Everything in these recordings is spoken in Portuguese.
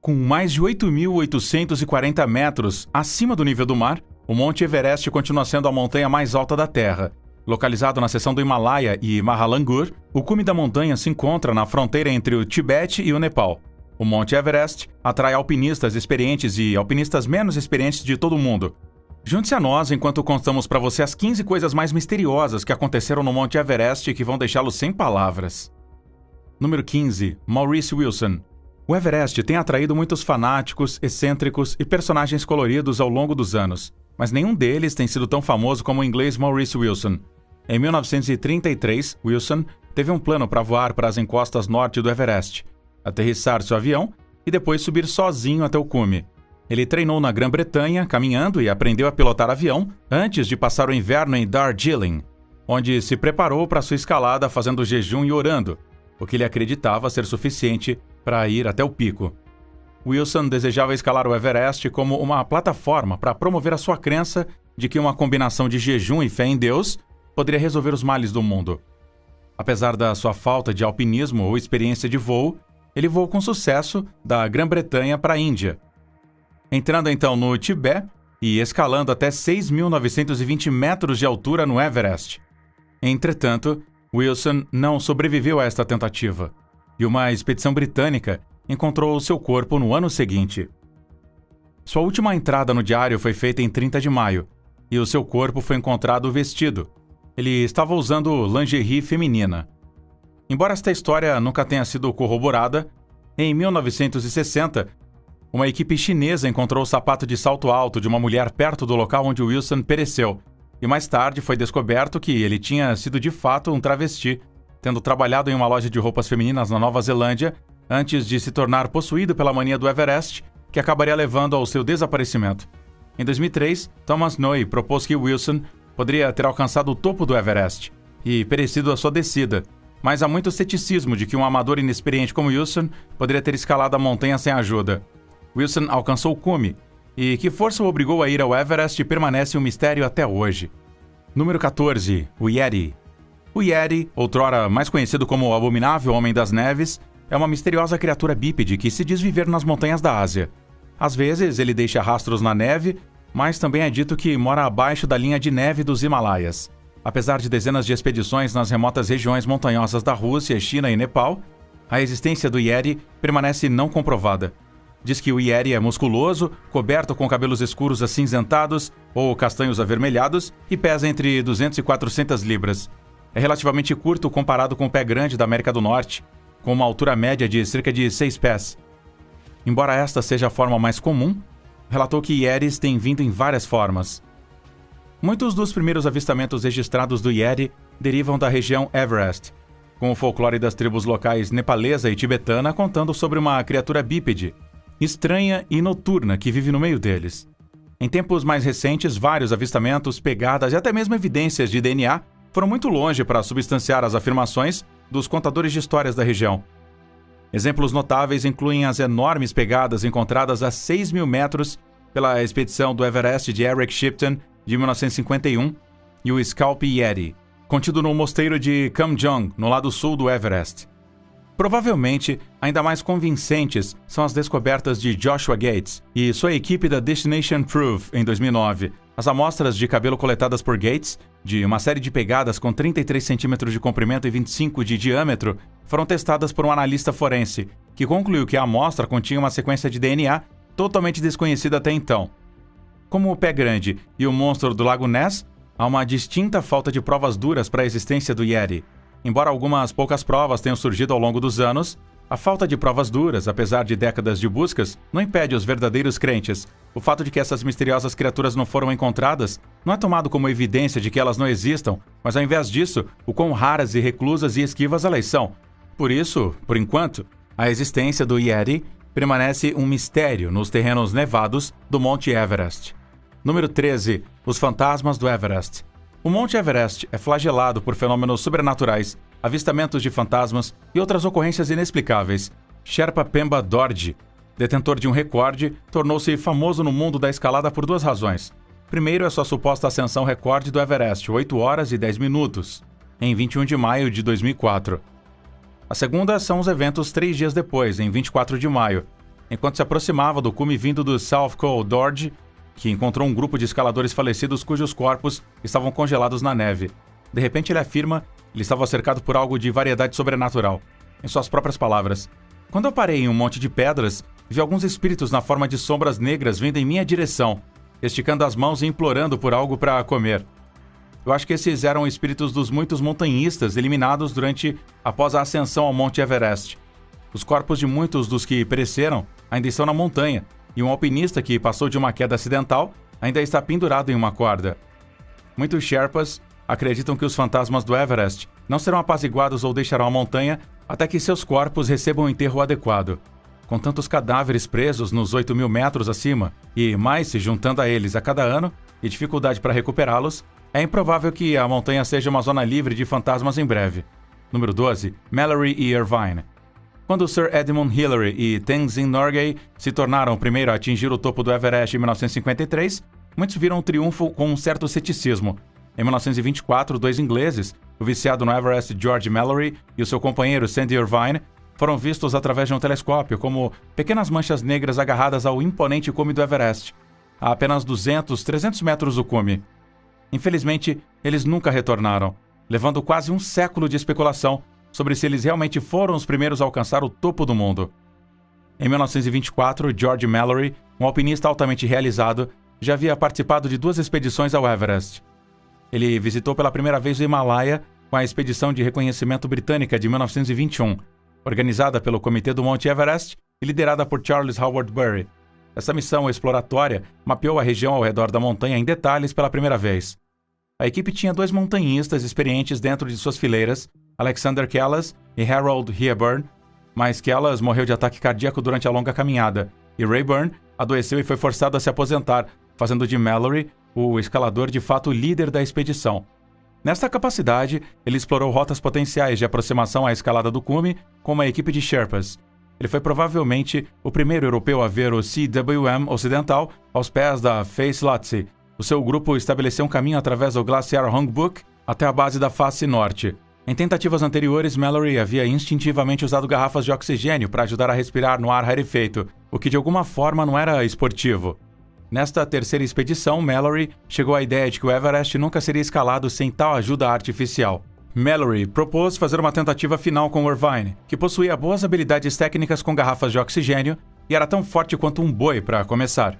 Com mais de 8.840 metros acima do nível do mar, o Monte Everest continua sendo a montanha mais alta da Terra. Localizado na seção do Himalaia e Mahalangur, o cume da montanha se encontra na fronteira entre o Tibete e o Nepal. O Monte Everest atrai alpinistas experientes e alpinistas menos experientes de todo o mundo. Junte-se a nós enquanto contamos para você as 15 coisas mais misteriosas que aconteceram no Monte Everest e que vão deixá-lo sem palavras. Número 15. Maurice Wilson. O Everest tem atraído muitos fanáticos, excêntricos e personagens coloridos ao longo dos anos, mas nenhum deles tem sido tão famoso como o inglês Maurice Wilson. Em 1933, Wilson teve um plano para voar para as encostas norte do Everest, aterrissar seu avião e depois subir sozinho até o cume. Ele treinou na Grã-Bretanha, caminhando e aprendeu a pilotar avião antes de passar o inverno em Darjeeling, onde se preparou para sua escalada fazendo jejum e orando, o que ele acreditava ser suficiente para ir até o pico. Wilson desejava escalar o Everest como uma plataforma para promover a sua crença de que uma combinação de jejum e fé em Deus poderia resolver os males do mundo. Apesar da sua falta de alpinismo ou experiência de voo, ele voou com sucesso da Grã-Bretanha para a Índia, entrando então no Tibete e escalando até 6.920 metros de altura no Everest. Entretanto, Wilson não sobreviveu a esta tentativa, e uma expedição britânica encontrou seu corpo no ano seguinte. Sua última entrada no diário foi feita em 30 de maio, e o seu corpo foi encontrado vestido. Ele estava usando lingerie feminina. Embora esta história nunca tenha sido corroborada, em 1960, uma equipe chinesa encontrou o sapato de salto alto de uma mulher perto do local onde Wilson pereceu, e mais tarde foi descoberto que ele tinha sido de fato um travesti, tendo trabalhado em uma loja de roupas femininas na Nova Zelândia antes de se tornar possuído pela mania do Everest, que acabaria levando ao seu desaparecimento. Em 2003, Thomas Noe propôs que Wilson poderia ter alcançado o topo do Everest e perecido a sua descida, mas há muito ceticismo de que um amador inexperiente como Wilson poderia ter escalado a montanha sem ajuda. Wilson alcançou o cume, e que força o obrigou a ir ao Everest permanece um mistério até hoje. Número 14. O Yeti. O Yeti, outrora mais conhecido como o Abominável Homem das Neves, é uma misteriosa criatura bípede que se diz viver nas montanhas da Ásia. Às vezes, ele deixa rastros na neve, mas também é dito que mora abaixo da linha de neve dos Himalaias. Apesar de dezenas de expedições nas remotas regiões montanhosas da Rússia, China e Nepal, a existência do Yeti permanece não comprovada. Diz que o Yeti é musculoso, coberto com cabelos escuros acinzentados ou castanhos avermelhados e pesa entre 200 e 400 libras. É relativamente curto comparado com o pé grande da América do Norte, com uma altura média de cerca de 6 pés. Embora esta seja a forma mais comum, relatou que Yetis têm vindo em várias formas. Muitos dos primeiros avistamentos registrados do Yeti derivam da região Everest, com o folclore das tribos locais nepalesa e tibetana contando sobre uma criatura bípede, estranha e noturna que vive no meio deles. Em tempos mais recentes, vários avistamentos, pegadas e até mesmo evidências de DNA foram muito longe para substanciar as afirmações dos contadores de histórias da região. Exemplos notáveis incluem as enormes pegadas encontradas a 6.000 metros pela expedição do Everest de Eric Shipton, de 1951, e o Scalp Yeti, contido no mosteiro de Kamjong, no lado sul do Everest. Provavelmente, ainda mais convincentes são as descobertas de Joshua Gates e sua equipe da Destination Proof em 2009. As amostras de cabelo coletadas por Gates, de uma série de pegadas com 33 centímetros de comprimento e 25 de diâmetro, foram testadas por um analista forense, que concluiu que a amostra continha uma sequência de DNA totalmente desconhecida até então. Como o pé grande e o monstro do Lago Ness, há uma distinta falta de provas duras para a existência do Yeti. Embora algumas poucas provas tenham surgido ao longo dos anos, a falta de provas duras, apesar de décadas de buscas, não impede os verdadeiros crentes. O fato de que essas misteriosas criaturas não foram encontradas não é tomado como evidência de que elas não existam, mas ao invés disso, o quão raras e reclusas e esquivas elas são. Por isso, por enquanto, a existência do Yeti permanece um mistério nos terrenos nevados do Monte Everest. Número 13. Os fantasmas do Everest. O Monte Everest é flagelado por fenômenos sobrenaturais, avistamentos de fantasmas e outras ocorrências inexplicáveis. Sherpa Pemba Dorji, detentor de um recorde, tornou-se famoso no mundo da escalada por duas razões. Primeiro é sua suposta ascensão recorde do Everest, 8 horas e 10 minutos, em 21 de maio de 2004. A segunda são os eventos 3 dias depois, em 24 de maio. enquanto se aproximava do cume vindo do South Col Dorje, que encontrou um grupo de escaladores falecidos cujos corpos estavam congelados na neve. De repente ele afirma que ele estava cercado por algo de variedade sobrenatural. Em suas próprias palavras: "Quando eu parei em um monte de pedras, vi alguns espíritos na forma de sombras negras vindo em minha direção, esticando as mãos e implorando por algo para comer. Eu acho que esses eram espíritos dos muitos montanhistas eliminados após a ascensão ao Monte Everest. Os corpos de muitos dos que pereceram ainda estão na montanha, e um alpinista que passou de uma queda acidental ainda está pendurado em uma corda. Muitos Sherpas acreditam que os fantasmas do Everest não serão apaziguados ou deixarão a montanha até que seus corpos recebam um enterro adequado. Com tantos cadáveres presos nos 8.000 metros acima e mais se juntando a eles a cada ano e dificuldade para recuperá-los, é improvável que a montanha seja uma zona livre de fantasmas em breve." Número 12. Mallory e Irvine. Quando Sir Edmund Hillary e Tenzin Norgay se tornaram o primeiro a atingir o topo do Everest em 1953, muitos viram o triunfo com um certo ceticismo. Em 1924, dois ingleses, o viciado no Everest George Mallory e o seu companheiro Sandy Irvine, foram vistos através de um telescópio como pequenas manchas negras agarradas ao imponente cume do Everest, a apenas 300 metros do cume. Infelizmente, eles nunca retornaram, levando quase um século de especulação sobre se eles realmente foram os primeiros a alcançar o topo do mundo. Em 1924, George Mallory, um alpinista altamente realizado, já havia participado de 2 expedições ao Everest. Ele visitou pela primeira vez o Himalaia com a expedição de reconhecimento britânica de 1921, organizada pelo Comitê do Monte Everest e liderada por Charles Howard Bury. Essa missão exploratória mapeou a região ao redor da montanha em detalhes pela primeira vez. A equipe tinha 2 montanhistas experientes dentro de suas fileiras, Alexander Kellas e Harold Rayburn, mas Kellas morreu de ataque cardíaco durante a longa caminhada, e Rayburn adoeceu e foi forçado a se aposentar, fazendo de Mallory o escalador de fato líder da expedição. Nesta capacidade, ele explorou rotas potenciais de aproximação à escalada do cume com uma equipe de Sherpas. Ele foi provavelmente o primeiro europeu a ver o CWM ocidental aos pés da Face Lhotse. O seu grupo estabeleceu um caminho através do Glaciar Hungbuk até a base da face norte. Em tentativas anteriores, Mallory havia instintivamente usado garrafas de oxigênio para ajudar a respirar no ar rarefeito, o que de alguma forma não era esportivo. Nesta terceira expedição, Mallory chegou à ideia de que o Everest nunca seria escalado sem tal ajuda artificial. Mallory propôs fazer uma tentativa final com Irvine, que possuía boas habilidades técnicas com garrafas de oxigênio e era tão forte quanto um boi para começar.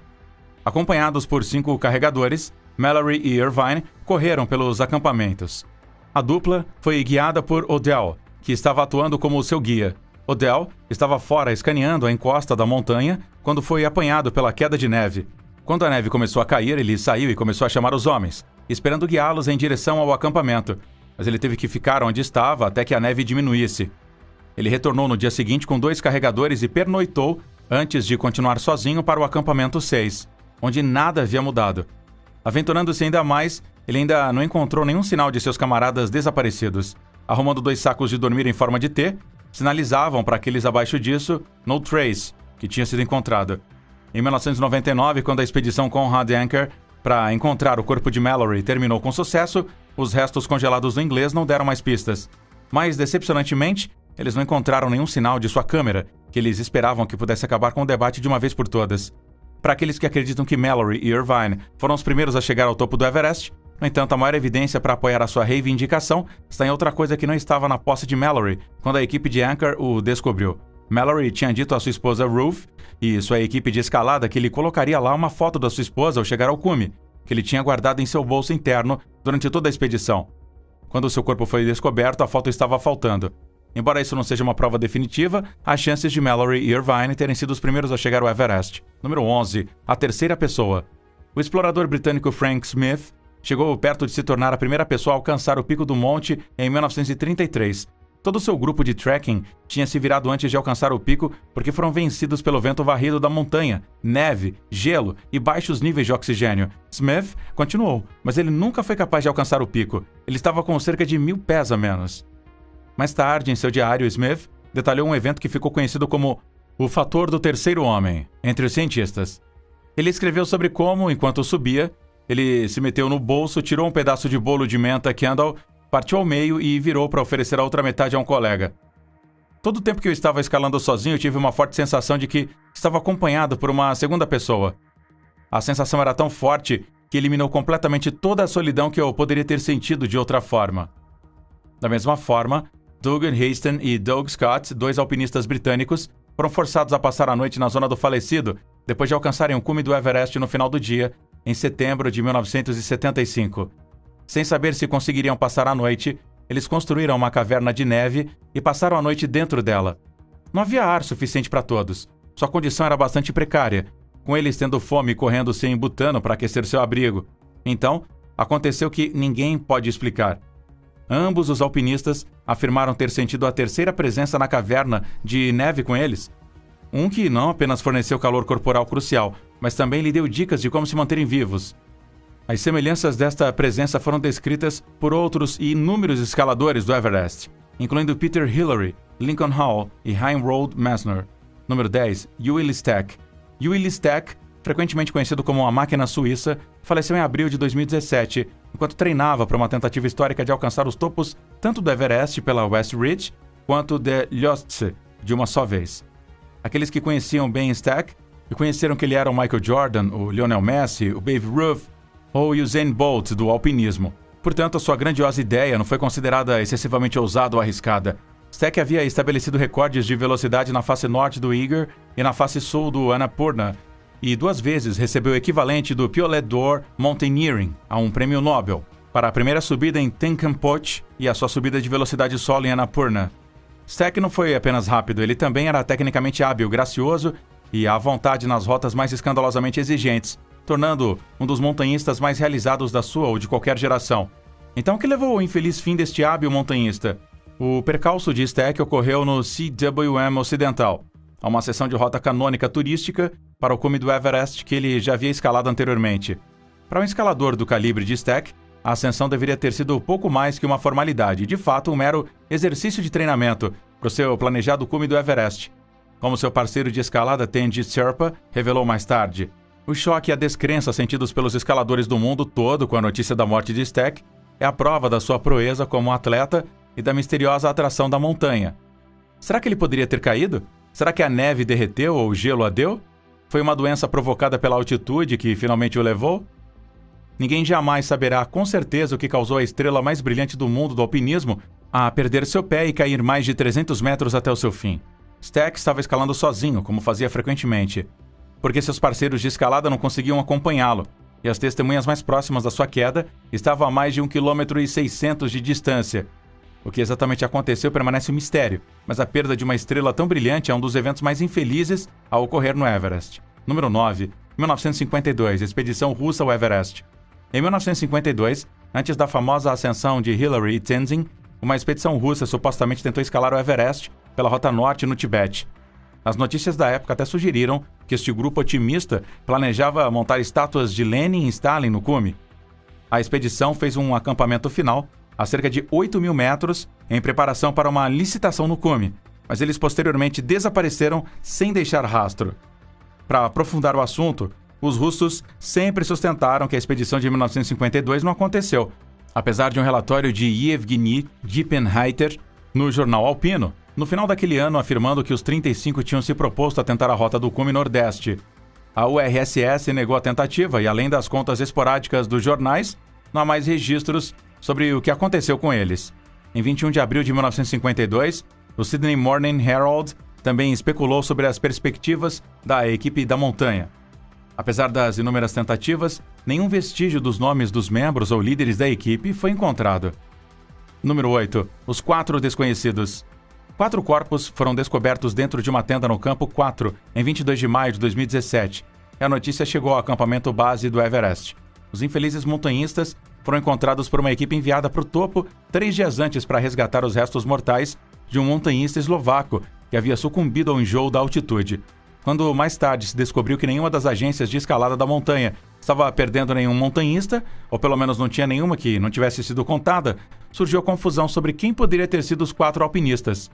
Acompanhados por 5 carregadores, Mallory e Irvine correram pelos acampamentos. A dupla foi guiada por Odell, que estava atuando como seu guia. Odell estava fora escaneando a encosta da montanha quando foi apanhado pela queda de neve. Quando a neve começou a cair, ele saiu e começou a chamar os homens, esperando guiá-los em direção ao acampamento, mas ele teve que ficar onde estava até que a neve diminuísse. Ele retornou no dia seguinte com 2 carregadores e pernoitou antes de continuar sozinho para o acampamento 6, onde nada havia mudado. Aventurando-se ainda mais, ele ainda não encontrou nenhum sinal de seus camaradas desaparecidos. Arrumando 2 sacos de dormir em forma de T, sinalizavam para aqueles abaixo disso "No Trace", que tinha sido encontrado. Em 1999, quando a expedição Conrad Anker para encontrar o corpo de Mallory terminou com sucesso, os restos congelados do inglês não deram mais pistas. Mas, decepcionantemente, eles não encontraram nenhum sinal de sua câmera, que eles esperavam que pudesse acabar com o debate de uma vez por todas. Para aqueles que acreditam que Mallory e Irvine foram os primeiros a chegar ao topo do Everest, no entanto, a maior evidência para apoiar a sua reivindicação está em outra coisa que não estava na posse de Mallory quando a equipe de Anker o descobriu. Mallory tinha dito à sua esposa Ruth e sua equipe de escalada que ele colocaria lá uma foto da sua esposa ao chegar ao cume, que ele tinha guardado em seu bolso interno durante toda a expedição. Quando seu corpo foi descoberto, a foto estava faltando. Embora isso não seja uma prova definitiva, há chances de Mallory e Irvine terem sido os primeiros a chegar ao Everest. Número 11. A terceira pessoa. O explorador britânico Frank Smith chegou perto de se tornar a primeira pessoa a alcançar o pico do monte em 1933. Todo o seu grupo de trekking tinha se virado antes de alcançar o pico porque foram vencidos pelo vento varrido da montanha, neve, gelo e baixos níveis de oxigênio. Smith continuou, mas ele nunca foi capaz de alcançar o pico. Ele estava com cerca de 1.000 pés a menos. Mais tarde, em seu diário, Smith detalhou um evento que ficou conhecido como o fator do terceiro homem entre os cientistas. Ele escreveu sobre como, enquanto subia, ele se meteu no bolso, tirou um pedaço de bolo de menta Kendall, partiu ao meio e virou para oferecer a outra metade a um colega. Todo o tempo que eu estava escalando sozinho, eu tive uma forte sensação de que estava acompanhado por uma segunda pessoa. A sensação era tão forte que eliminou completamente toda a solidão que eu poderia ter sentido de outra forma. Da mesma forma, Dougan Haston e Doug Scott, 2 alpinistas britânicos, foram forçados a passar a noite na zona do falecido depois de alcançarem o cume do Everest no final do dia, em setembro de 1975. Sem saber se conseguiriam passar a noite, eles construíram uma caverna de neve e passaram a noite dentro dela. Não havia ar suficiente para todos. Sua condição era bastante precária, com eles tendo fome e correndo sem butano para aquecer seu abrigo. Então, aconteceu que ninguém pode explicar. Ambos os alpinistas afirmaram ter sentido a terceira presença na caverna de neve com eles. Um que não apenas forneceu calor corporal crucial, mas também lhe deu dicas de como se manterem vivos. As semelhanças desta presença foram descritas por outros e inúmeros escaladores do Everest, incluindo Peter Hillary, Lincoln Hall e Heinrold Messner. Número 10, Ueli Stack. Ueli Stack, frequentemente conhecido como a Máquina Suíça, faleceu em abril de 2017, enquanto treinava para uma tentativa histórica de alcançar os topos tanto do Everest pela West Ridge, quanto de Lhotse, de uma só vez. Aqueles que conheciam bem Stack e conheceram que ele era o Michael Jordan, o Lionel Messi, o Babe Ruth ou o Usain Bolt do alpinismo. Portanto, a sua grandiosa ideia não foi considerada excessivamente ousada ou arriscada. Stack havia estabelecido recordes de velocidade na face norte do Eiger e na face sul do Annapurna, e 2 vezes recebeu o equivalente do Piolet d'Or Mountaineering, a um prêmio Nobel, para a primeira subida em Tengkampoch e a sua subida de velocidade solo em Annapurna. Stack não foi apenas rápido, ele também era tecnicamente hábil, gracioso e à vontade nas rotas mais escandalosamente exigentes, tornando um dos montanhistas mais realizados da sua ou de qualquer geração. Então, o que levou ao infeliz fim deste hábil montanhista? O percalço de Stack ocorreu no CWM Ocidental, a uma seção de rota canônica turística para o cume do Everest que ele já havia escalado anteriormente. Para um escalador do calibre de Stack, a ascensão deveria ter sido pouco mais que uma formalidade, de fato um mero exercício de treinamento para o seu planejado cume do Everest. Como seu parceiro de escalada Tenji Sherpa revelou mais tarde, o choque e a descrença sentidos pelos escaladores do mundo todo com a notícia da morte de Stack é a prova da sua proeza como atleta e da misteriosa atração da montanha. Será que ele poderia ter caído? Será que a neve derreteu ou o gelo adeu? Foi uma doença provocada pela altitude que finalmente o levou? Ninguém jamais saberá com certeza o que causou a estrela mais brilhante do mundo do alpinismo a perder seu pé e cair mais de 300 metros até o seu fim. Stack estava escalando sozinho, como fazia frequentemente, porque seus parceiros de escalada não conseguiam acompanhá-lo, e as testemunhas mais próximas da sua queda estavam a mais de 1,6 km de distância. O que exatamente aconteceu permanece um mistério, mas a perda de uma estrela tão brilhante é um dos eventos mais infelizes a ocorrer no Everest. Número 9, 1952, expedição russa ao Everest. Em 1952, antes da famosa ascensão de Hillary e Tenzing, uma expedição russa supostamente tentou escalar o Everest pela rota norte no Tibete. As notícias da época até sugeriram que este grupo otimista planejava montar estátuas de Lenin e Stalin no cume. A expedição fez um acampamento final a cerca de 8.000 metros em preparação para uma licitação no cume, mas eles posteriormente desapareceram sem deixar rastro. Para aprofundar o assunto, os russos sempre sustentaram que a expedição de 1952 não aconteceu, apesar de um relatório de Yevgeny Dippenreiter no jornal Alpino, no final daquele ano afirmando que os 35 tinham se proposto a tentar a rota do cume nordeste. A URSS negou a tentativa e, além das contas esporádicas dos jornais, não há mais registros sobre o que aconteceu com eles. Em 21 de abril de 1952, o Sydney Morning Herald também especulou sobre as perspectivas da equipe da montanha. Apesar das inúmeras tentativas, nenhum vestígio dos nomes dos membros ou líderes da equipe foi encontrado. Número 8. Os 4 desconhecidos. 4 corpos foram descobertos dentro de uma tenda no Campo 4, em 22 de maio de 2017, e a notícia chegou ao acampamento base do Everest. Os infelizes montanhistas foram encontrados por uma equipe enviada para o topo 3 dias antes para resgatar os restos mortais de um montanhista eslovaco que havia sucumbido ao enjoo da altitude. Quando mais tarde se descobriu que nenhuma das agências de escalada da montanha estava perdendo nenhum montanhista, ou pelo menos não tinha nenhuma que não tivesse sido contada, surgiu a confusão sobre quem poderia ter sido os 4 alpinistas.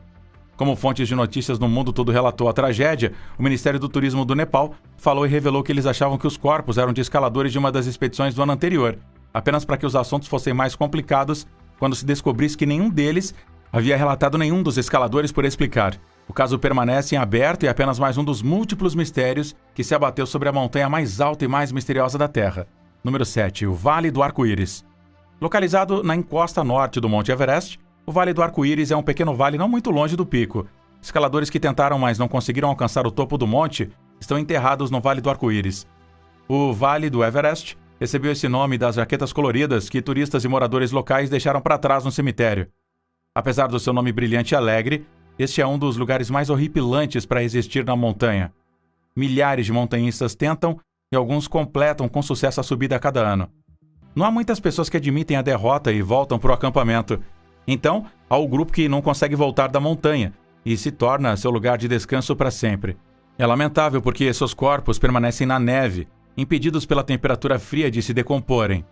Como fontes de notícias no mundo todo relatou a tragédia, o Ministério do Turismo do Nepal falou e revelou que eles achavam que os corpos eram de escaladores de uma das expedições do ano anterior, apenas para que os assuntos fossem mais complicados quando se descobrisse que nenhum deles havia relatado nenhum dos escaladores por explicar. O caso permanece em aberto e é apenas mais um dos múltiplos mistérios que se abateu sobre a montanha mais alta e mais misteriosa da Terra. Número 7. O Vale do Arco-Íris. Localizado na encosta norte do Monte Everest, o Vale do Arco-Íris é um pequeno vale não muito longe do pico. Escaladores que tentaram, mas não conseguiram alcançar o topo do monte, estão enterrados no Vale do Arco-Íris. O Vale do Everest recebeu esse nome das jaquetas coloridas que turistas e moradores locais deixaram para trás no cemitério. Apesar do seu nome brilhante e alegre, este é um dos lugares mais horripilantes para existir na montanha. Milhares de montanhistas tentam e alguns completam com sucesso a subida a cada ano. Não há muitas pessoas que admitem a derrota e voltam para o acampamento. Então, há o grupo que não consegue voltar da montanha e se torna seu lugar de descanso para sempre. É lamentável porque seus corpos permanecem na neve, impedidos pela temperatura fria de se decomporem.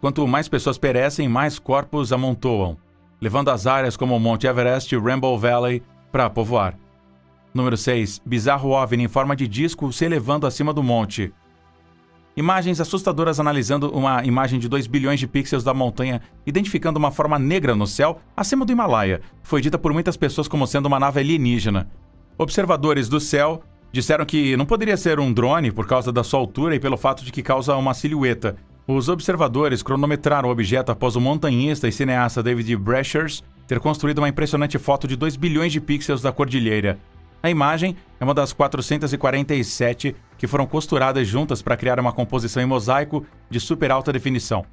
Quanto mais pessoas perecem, mais corpos amontoam, levando as áreas como o Monte Everest e Rainbow Valley para povoar. Número 6. Bizarro OVNI em forma de disco se elevando acima do monte. Imagens assustadoras analisando uma imagem de 2 bilhões de pixels da montanha, identificando uma forma negra no céu acima do Himalaia, foi dita por muitas pessoas como sendo uma nave alienígena. Observadores do céu disseram que não poderia ser um drone por causa da sua altura e pelo fato de que causa uma silhueta. Os observadores cronometraram o objeto após o montanhista e cineasta David Brashers ter construído uma impressionante foto de 2 bilhões de pixels da cordilheira. A imagem é uma das 447 que foram costuradas juntas para criar uma composição em mosaico de super alta definição.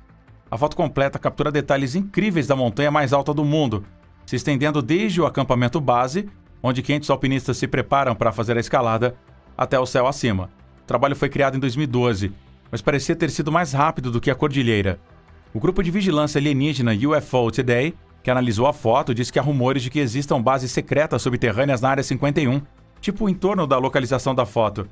A foto completa captura detalhes incríveis da montanha mais alta do mundo, se estendendo desde o acampamento base, onde 500 alpinistas se preparam para fazer a escalada, até o céu acima. O trabalho foi criado em 2012, mas parecia ter sido mais rápido do que a cordilheira. O grupo de vigilância alienígena UFO Today, que analisou a foto, disse que há rumores de que existam bases secretas subterrâneas na Área 51, tipo em torno da localização da foto.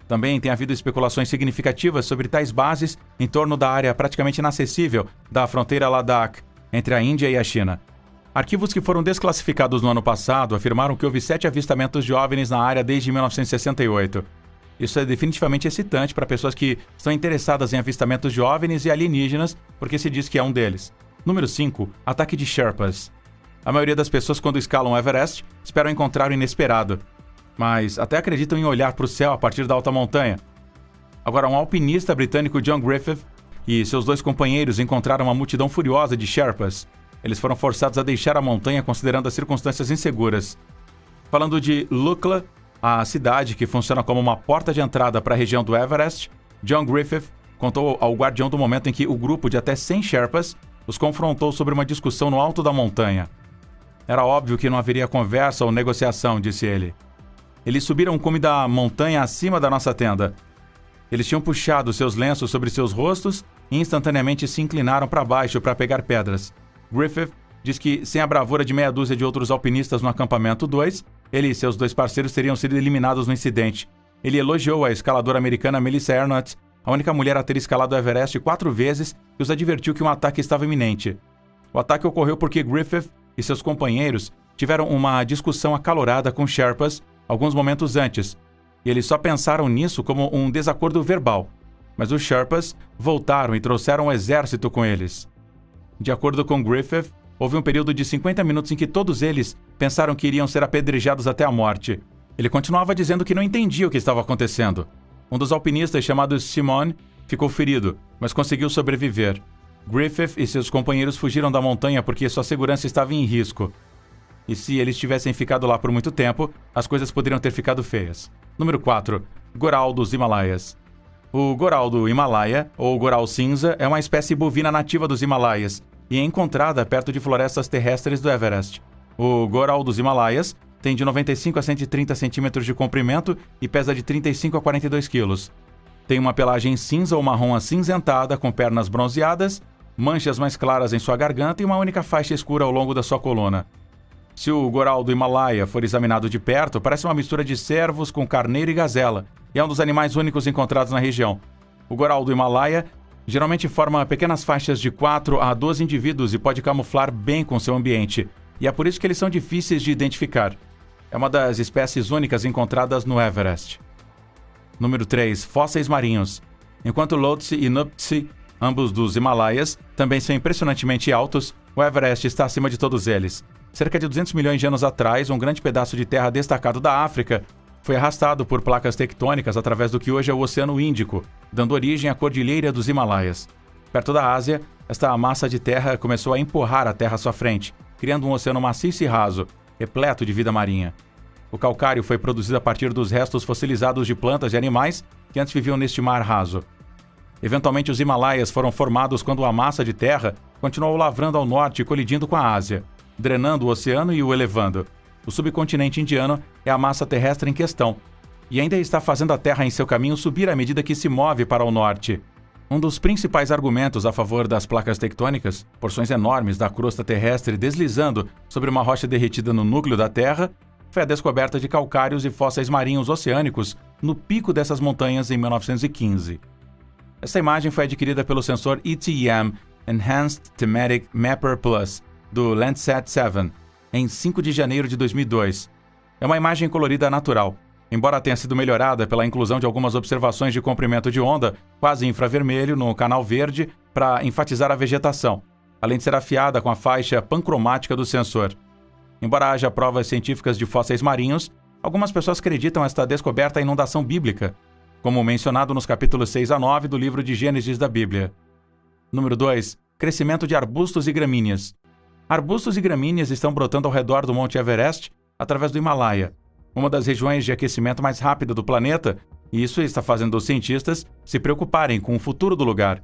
Também tem havido especulações significativas sobre tais bases em torno da área praticamente inacessível da fronteira Ladakh, entre a Índia e a China. Arquivos que foram desclassificados no ano passado afirmaram que houve 7 avistamentos de OVNIs na área desde 1968. Isso é definitivamente excitante para pessoas que estão interessadas em avistamentos de OVNIs e alienígenas, porque se diz que é um deles. Número 5. Ataque de Sherpas. A maioria das pessoas, quando escalam o Everest, esperam encontrar o inesperado, mas até acreditam em olhar para o céu a partir da alta montanha. Agora, um alpinista britânico, John Griffith, e seus 2 companheiros encontraram uma multidão furiosa de Sherpas. Eles foram forçados a deixar a montanha considerando as circunstâncias inseguras. Falando de Lukla, a cidade que funciona como uma porta de entrada para a região do Everest, John Griffith contou ao guardião do momento em que o grupo de até 100 Sherpas os confrontou sobre uma discussão no alto da montanha. Era óbvio que não haveria conversa ou negociação, disse ele. Eles subiram o cume da montanha acima da nossa tenda. Eles tinham puxado seus lenços sobre seus rostos e instantaneamente se inclinaram para baixo para pegar pedras. Griffith diz que, sem a bravura de meia dúzia de outros alpinistas no acampamento 2, ele e seus 2 parceiros teriam sido eliminados no incidente. Ele elogiou a escaladora americana Melissa Arnott, a única mulher a ter escalado o Everest 4 vezes, e os advertiu que um ataque estava iminente. O ataque ocorreu porque Griffith e seus companheiros tiveram uma discussão acalorada com Sherpas alguns momentos antes, e eles só pensaram nisso como um desacordo verbal. Mas os Sherpas voltaram e trouxeram um exército com eles. De acordo com Griffith, houve um período de 50 minutos em que todos eles pensaram que iriam ser apedrejados até a morte. Ele continuava dizendo que não entendia o que estava acontecendo. Um dos alpinistas, chamado Simon, ficou ferido, mas conseguiu sobreviver. Griffith e seus companheiros fugiram da montanha porque sua segurança estava em risco. E se eles tivessem ficado lá por muito tempo, as coisas poderiam ter ficado feias. Número 4. Goral dos Himalaias. O goral do Himalaia, ou goral cinza, é uma espécie bovina nativa dos Himalaias e é encontrada perto de florestas terrestres do Everest. O goral dos Himalaias tem de 95 a 130 centímetros de comprimento e pesa de 35 a 42 quilos. Tem uma pelagem cinza ou marrom acinzentada com pernas bronzeadas, manchas mais claras em sua garganta e uma única faixa escura ao longo da sua coluna. Se o goral do Himalaia for examinado de perto, parece uma mistura de cervos com carneiro e gazela, e é um dos animais únicos encontrados na região. O goral do Himalaia geralmente forma pequenas faixas de 4 a 12 indivíduos e pode camuflar bem com seu ambiente, e é por isso que eles são difíceis de identificar. É uma das espécies únicas encontradas no Everest. Número 3. Fósseis marinhos. Enquanto Lhotse e Nuptse, ambos dos Himalaias, também são impressionantemente altos, o Everest está acima de todos eles. Cerca de 200 milhões de anos atrás, um grande pedaço de terra destacado da África foi arrastado por placas tectônicas através do que hoje é o Oceano Índico, dando origem à Cordilheira dos Himalaias. Perto da Ásia, esta massa de terra começou a empurrar a terra à sua frente, criando um oceano maciço e raso, repleto de vida marinha. O calcário foi produzido a partir dos restos fossilizados de plantas e animais que antes viviam neste mar raso. Eventualmente, os Himalaias foram formados quando a massa de terra continuou lavrando ao norte e colidindo com a Ásia, drenando o oceano e o elevando. O subcontinente indiano é a massa terrestre em questão, e ainda está fazendo a Terra em seu caminho subir à medida que se move para o norte. Um dos principais argumentos a favor das placas tectônicas, porções enormes da crosta terrestre deslizando sobre uma rocha derretida no núcleo da Terra, foi a descoberta de calcários e fósseis marinhos oceânicos no pico dessas montanhas em 1915. Essa imagem foi adquirida pelo sensor ETEM Enhanced Thematic Mapper Plus do Landsat 7 em 5 de janeiro de 2002. É uma imagem colorida natural, embora tenha sido melhorada pela inclusão de algumas observações de comprimento de onda quase infravermelho no canal verde para enfatizar a vegetação, além de ser afiada com a faixa pancromática do sensor. Embora haja provas científicas de fósseis marinhos, algumas pessoas acreditam esta descoberta a inundação bíblica, como mencionado nos capítulos 6 a 9 do livro de Gênesis da Bíblia. Número 2. Crescimento de arbustos e gramíneas. Arbustos e gramíneas estão brotando ao redor do Monte Everest através do Himalaia, uma das regiões de aquecimento mais rápida do planeta, e isso está fazendo os cientistas se preocuparem com o futuro do lugar.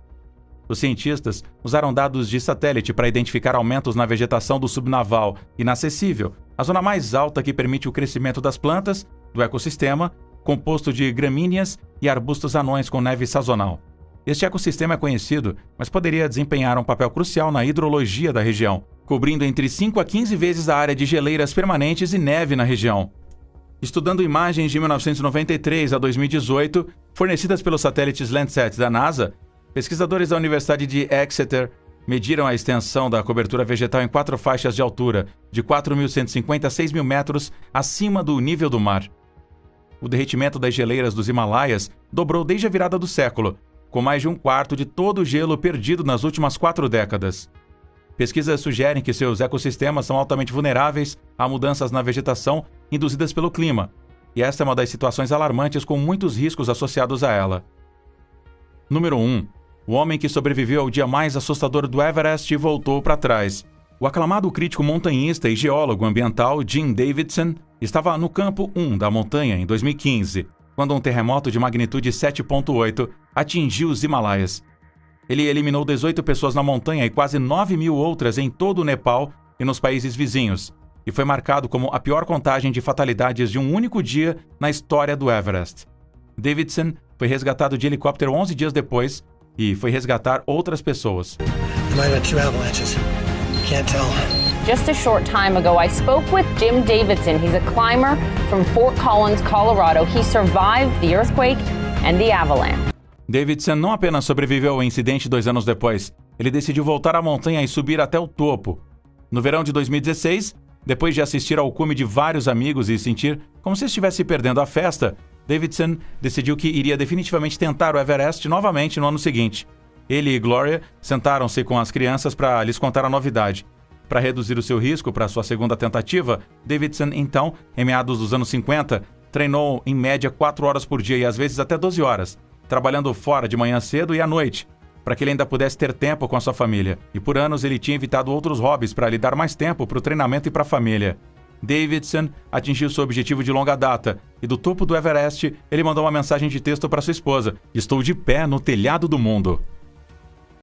Os cientistas usaram dados de satélite para identificar aumentos na vegetação do subnaval inacessível, a zona mais alta que permite o crescimento das plantas, do ecossistema, composto de gramíneas e arbustos anões com neve sazonal. Este ecossistema é conhecido, mas poderia desempenhar um papel crucial na hidrologia da região, cobrindo entre 5 a 15 vezes a área de geleiras permanentes e neve na região. Estudando imagens de 1993 a 2018, fornecidas pelos satélites Landsat da NASA, pesquisadores da Universidade de Exeter mediram a extensão da cobertura vegetal em 4 faixas de altura, de 4.150 a 6.000 metros acima do nível do mar. O derretimento das geleiras dos Himalaias dobrou desde a virada do século, com mais de 1/4 de todo o gelo perdido nas últimas 4 décadas. Pesquisas sugerem que seus ecossistemas são altamente vulneráveis a mudanças na vegetação induzidas pelo clima, e esta é uma das situações alarmantes com muitos riscos associados a ela. Número 1. O homem que sobreviveu ao dia mais assustador do Everest e voltou para trás. O aclamado crítico montanhista e geólogo ambiental Jim Davidson estava no campo 1 da montanha em 2015, quando um terremoto de magnitude 7.8 atingiu os Himalaias. Ele eliminou 18 pessoas na montanha e quase 9.000 outras em todo o Nepal e nos países vizinhos, e foi marcado como a pior contagem de fatalidades de um único dia na história do Everest. Davidson foi resgatado de helicóptero 11 dias depois e foi resgatar outras pessoas. Just a short time ago, I spoke with Jim Davidson. He's a climber from Fort Collins, Colorado. He survived the earthquake and the avalanche. Davidson não apenas sobreviveu ao incidente 2 anos depois, ele decidiu voltar à montanha e subir até o topo. No verão de 2016, depois de assistir ao cume de vários amigos e sentir como se estivesse perdendo a festa, Davidson decidiu que iria definitivamente tentar o Everest novamente no ano seguinte. Ele e Gloria sentaram-se com as crianças para lhes contar a novidade. Para reduzir o seu risco para sua segunda tentativa, Davidson, então, em meados dos anos 50, treinou em média 4 horas por dia e às vezes até 12 horas, trabalhando fora de manhã cedo e à noite, para que ele ainda pudesse ter tempo com a sua família. E por anos ele tinha evitado outros hobbies para lhe dar mais tempo para o treinamento e para a família. Davidson atingiu seu objetivo de longa data e do topo do Everest ele mandou uma mensagem de texto para sua esposa: "Estou de pé no telhado do mundo."